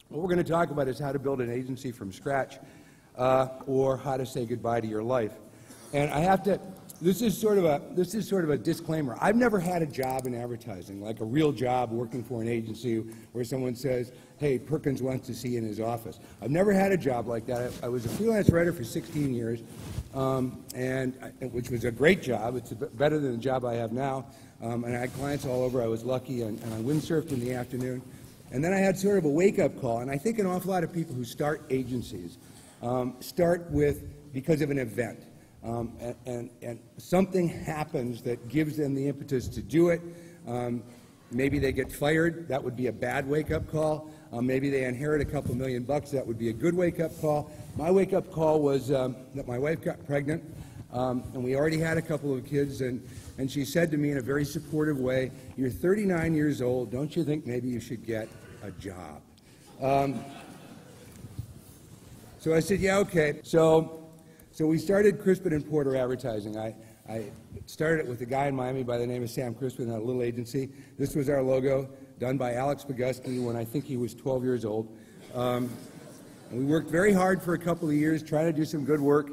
What we're going to talk about is how to build an agency from scratch, or how to say goodbye to your life. And I have to, this is sort of a disclaimer. I've never had a job in advertising, like a real job working for an agency where someone says, hey, Perkins wants to see you in his office. I've never had a job like that. I was a freelance writer for 16 years, which was a great job. It's better than the job I have now. And I had clients all over. I was lucky, and I windsurfed in the afternoon. And then I had sort of a wake-up call, and I think an awful lot of people who start agencies start because of an event. And something happens that gives them the impetus to do it. Maybe they get fired. That would be a bad wake-up call. Maybe they inherit a couple $1 million. That would be a good wake-up call. My wake-up call was that my wife got pregnant, and we already had a couple of kids, and she said to me in a very supportive way, you're 39 years old, don't you think maybe you should get a job? So I said, yeah, okay. So we started Crispin Porter Advertising. I started it with a guy in Miami by the name of Sam Crispin, a little agency. This was our logo, done by Alex Boguski when I think he was 12 years old. And we worked very hard for a couple of years, trying to do some good work.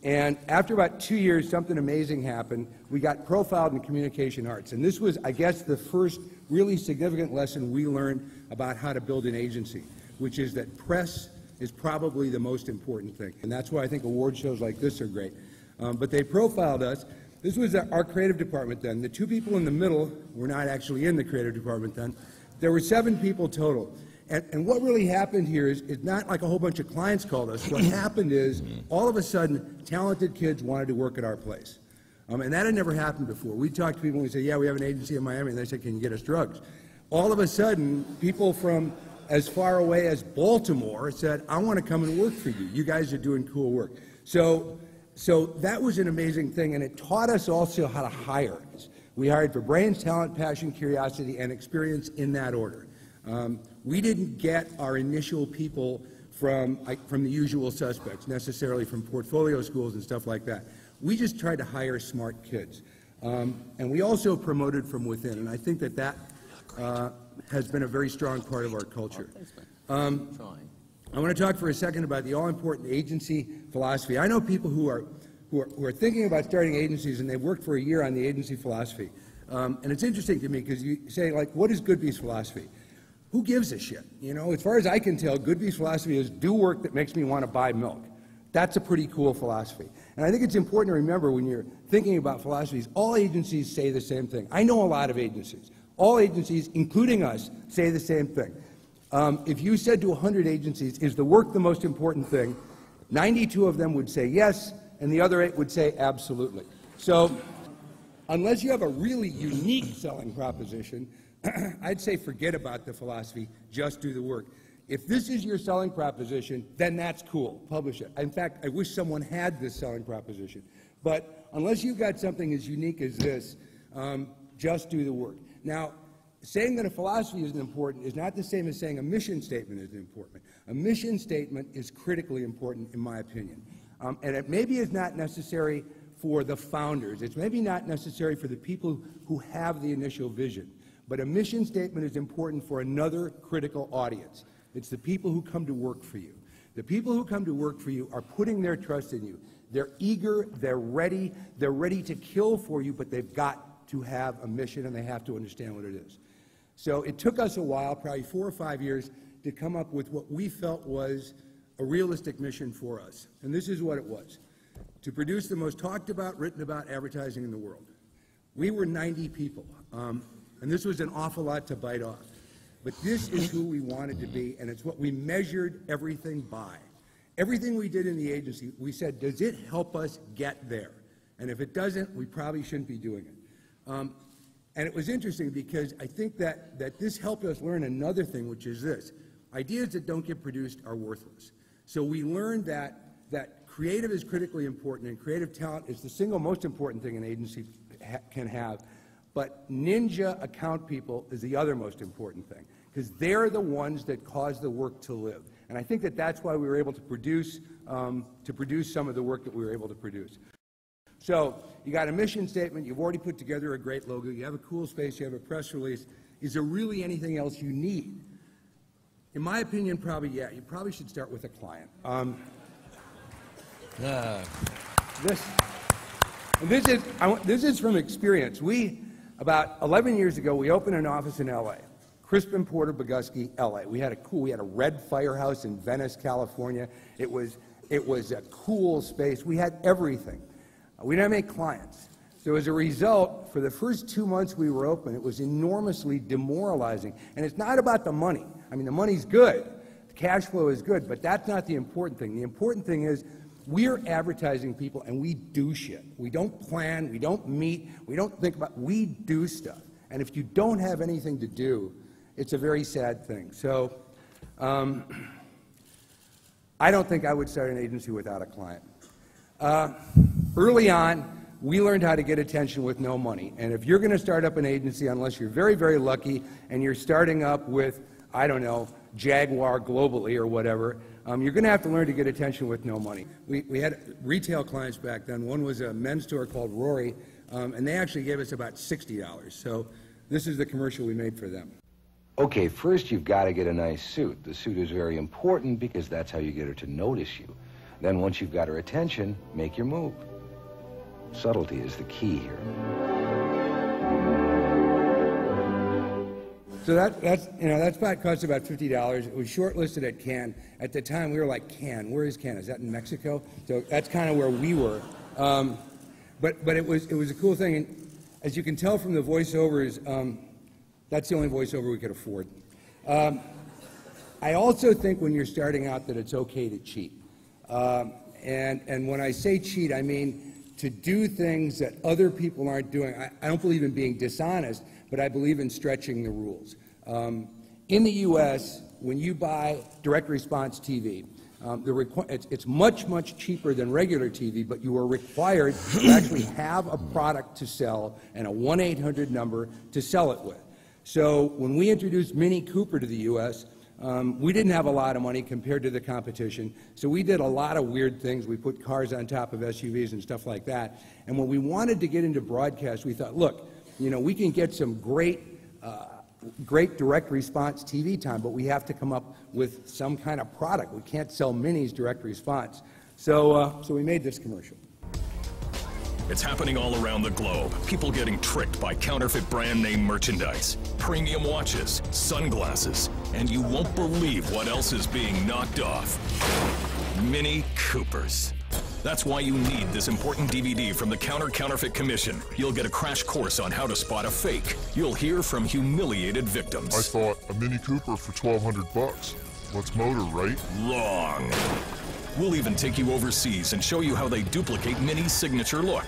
And after about 2 years, something amazing happened. We got profiled in communication arts. And this was, I guess, the first really significant lesson we learned about how to build an agency, which is that press is probably the most important thing. And that's why I think award shows like this are great. But they profiled us. This was our creative department then. The two people in the middle were not actually in the creative department then. There were 7 people total. And what really happened here is not like a whole bunch of clients called us. What happened is, all of a sudden, talented kids wanted to work at our place. And that had never happened before. We talked to people and we said, yeah, we have an agency in Miami. And they said, can you get us drugs? All of a sudden, people from as far away as Baltimore said, I want to come and work for you. You guys are doing cool work. So that was an amazing thing, and it taught us also how to hire. We hired for brains, talent, passion, curiosity, and experience in that order. We didn't get our initial people from the usual suspects, necessarily from portfolio schools and stuff like that. We just tried to hire smart kids. And we also promoted from within, and I think that has been a very strong part of our culture. I want to talk for a second about the all-important agency philosophy. I know people who are thinking about starting agencies, and they've worked for a year on the agency philosophy. And it's interesting to me because you say, like, what is Goodby's philosophy? Who gives a shit? You know, as far as I can tell, Goodby's philosophy is do work that makes me want to buy milk. That's a pretty cool philosophy. And I think it's important to remember when you're thinking about philosophies, all agencies say the same thing. I know a lot of agencies. All agencies, including us, say the same thing. If you said to 100 agencies, is the work the most important thing, 92 of them would say yes, and the other 8 would say absolutely. So unless you have a really unique selling proposition, I'd say forget about the philosophy, just do the work. If this is your selling proposition, then that's cool, publish it. In fact, I wish someone had this selling proposition. But unless you've got something as unique as this, just do the work. Now, saying that a philosophy isn't important is not the same as saying a mission statement isn't important. A mission statement is critically important, in my opinion. And it maybe is not necessary for the founders. It's maybe not necessary for the people who have the initial vision. But a mission statement is important for another critical audience. It's the people who come to work for you. The people who come to work for you are putting their trust in you. They're eager, they're ready to kill for you, but they've got to have a mission and they have to understand what it is. So it took us a while, probably 4 or 5 years, to come up with what we felt was a realistic mission for us. And this is what it was: to produce the most talked about, written about advertising in the world. We were 90 people, and this was an awful lot to bite off. But this is who we wanted to be, and it's what we measured everything by. Everything we did in the agency, we said, does it help us get there? And if it doesn't, we probably shouldn't be doing it. And it was interesting because I think that this helped us learn another thing, which is this: ideas that don't get produced are worthless. So we learned that creative is critically important, and creative talent is the single most important thing an agency can have. But ninja account people is the other most important thing, because they're the ones that cause the work to live. And I think that that's why we were able to produce some of the work that we were able to produce. So you got a mission statement, you've already put together a great logo, you have a cool space, you have a press release. Is there really anything else you need? In my opinion, probably, yeah. You probably should start with a client. This is from experience. About 11 years ago, we opened an office in LA. Crispin Porter Boguski, LA. We had a red firehouse in Venice, California. It was a cool space. We had everything. We didn't have any clients. So as a result, for the first 2 months we were open, it was enormously demoralizing. And it's not about the money. I mean, the money's good. The cash flow is good, but that's not the important thing. The important thing is we're advertising people and we do shit. We don't plan, we don't meet, we don't think about, we do stuff. And if you don't have anything to do, it's a very sad thing. So I don't think I would start an agency without a client. Early on, we learned how to get attention with no money. And if you're going to start up an agency, unless you're very, very lucky and you're starting up with, I don't know, Jaguar globally or whatever, you're going to have to learn to get attention with no money. We had retail clients back then. One was a men's store called Rory, and they actually gave us about $60. So this is the commercial we made for them. Okay, first you've got to get a nice suit. The suit is very important because that's how you get her to notice you. Then once you've got her attention, make your move. Subtlety is the key here. So that spot cost about $50. It was shortlisted at Cannes. At the time, we were like, Cannes, where is Cannes? Is that in Mexico? So that's kind of where we were. But it was a cool thing. And as you can tell from the voiceovers, that's the only voiceover we could afford. I also think when you're starting out that it's okay to cheat. And when I say cheat, I mean to do things that other people aren't doing. I don't believe in being dishonest, but I believe in stretching the rules. In the U.S., when you buy direct response TV, it's much, much cheaper than regular TV, but you are required to actually have a product to sell and a 1-800 number to sell it with. So when we introduced Mini Cooper to the U.S., we didn't have a lot of money compared to the competition, so we did a lot of weird things. We put cars on top of SUVs and stuff like that. And when we wanted to get into broadcast, we thought, look, you know, we can get some great direct response TV time, but we have to come up with some kind of product. We can't sell minis direct response. So we made this commercial. It's happening all around the globe. People getting tricked by counterfeit brand name merchandise, premium watches, sunglasses, and you won't believe what else is being knocked off. Mini Coopers. That's why you need this important DVD from the Counterfeit Commission. You'll get a crash course on how to spot a fake. You'll hear from humiliated victims. I thought a Mini Cooper for $1,200. What's motor, right? Wrong. We'll even take you overseas and show you how they duplicate Mini's signature look.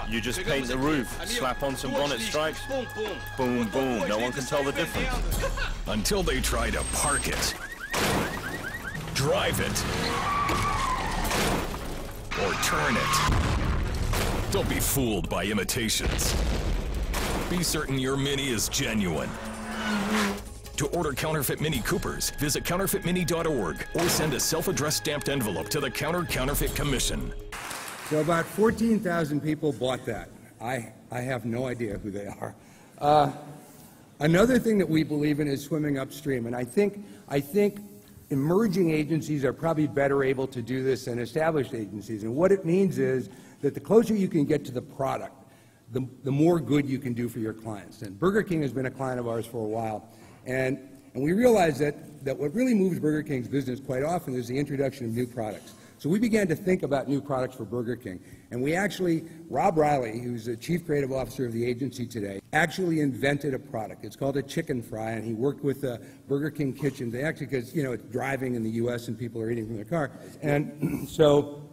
You just paint the roof, slap on some bonnet stripes, boom, boom, no one can tell the difference. Until they try to park it, drive it, or turn it. Don't be fooled by imitations. Be certain your Mini is genuine. To order counterfeit Mini Coopers, visit counterfeitmini.org or send a self-addressed stamped envelope to the Counterfeit Commission. So about 14,000 people bought that. I have no idea who they are. Another thing that we believe in is swimming upstream, and I think emerging agencies are probably better able to do this than established agencies. And what it means is that the closer you can get to the product, the more good you can do for your clients. And Burger King has been a client of ours for a while. And we realized that what really moves Burger King's business quite often is the introduction of new products. So we began to think about new products for Burger King. And we actually, Rob Riley, who's the Chief Creative Officer of the agency today, actually invented a product. It's called a chicken fry, and he worked with the Burger King kitchen. They actually, because, you know, it's driving in the U.S. and people are eating from their car. And so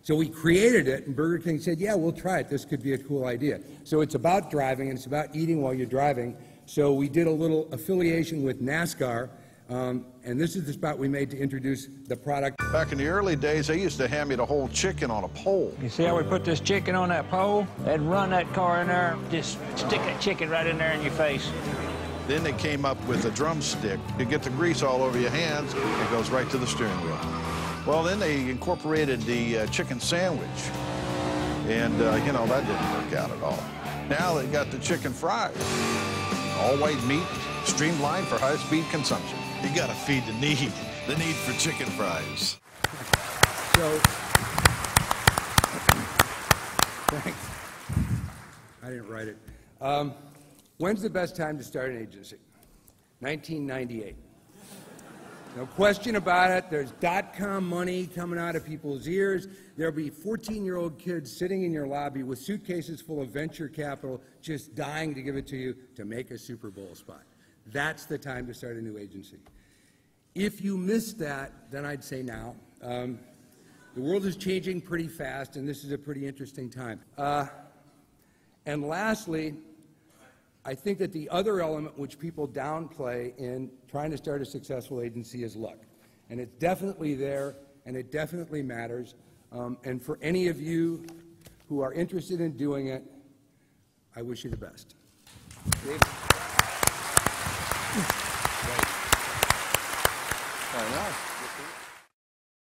we created it, and Burger King said, yeah, we'll try it. This could be a cool idea. So it's about driving, and it's about eating while you're driving. So we did a little affiliation with NASCAR, and this is the spot we made to introduce the product. Back in the early days, they used to hand me the whole chicken on a pole. You see how we put this chicken on that pole? They'd run that car in there, just stick that chicken right in there in your face. Then they came up with a drumstick. You get the grease all over your hands, it goes right to the steering wheel. Well, then they incorporated the chicken sandwich, and you know, that didn't work out at all. Now they got the chicken fries, all white meat, streamlined for high-speed consumption. You gotta feed the need for chicken fries. So, thanks. I didn't write it. When's the best time to start an agency? 1998. No question about it. There's dot-com money coming out of people's ears. There'll be 14-year-old kids sitting in your lobby with suitcases full of venture capital just dying to give it to you to make a Super Bowl spot. That's the time to start a new agency. If you missed that, then I'd say now. The world is changing pretty fast, and this is a pretty interesting time. And lastly, I think that the other element which people downplay in trying to start a successful agency is luck. And it's definitely there, and it definitely matters. And for any of you who are interested in doing it, I wish you the best. David? Very nice.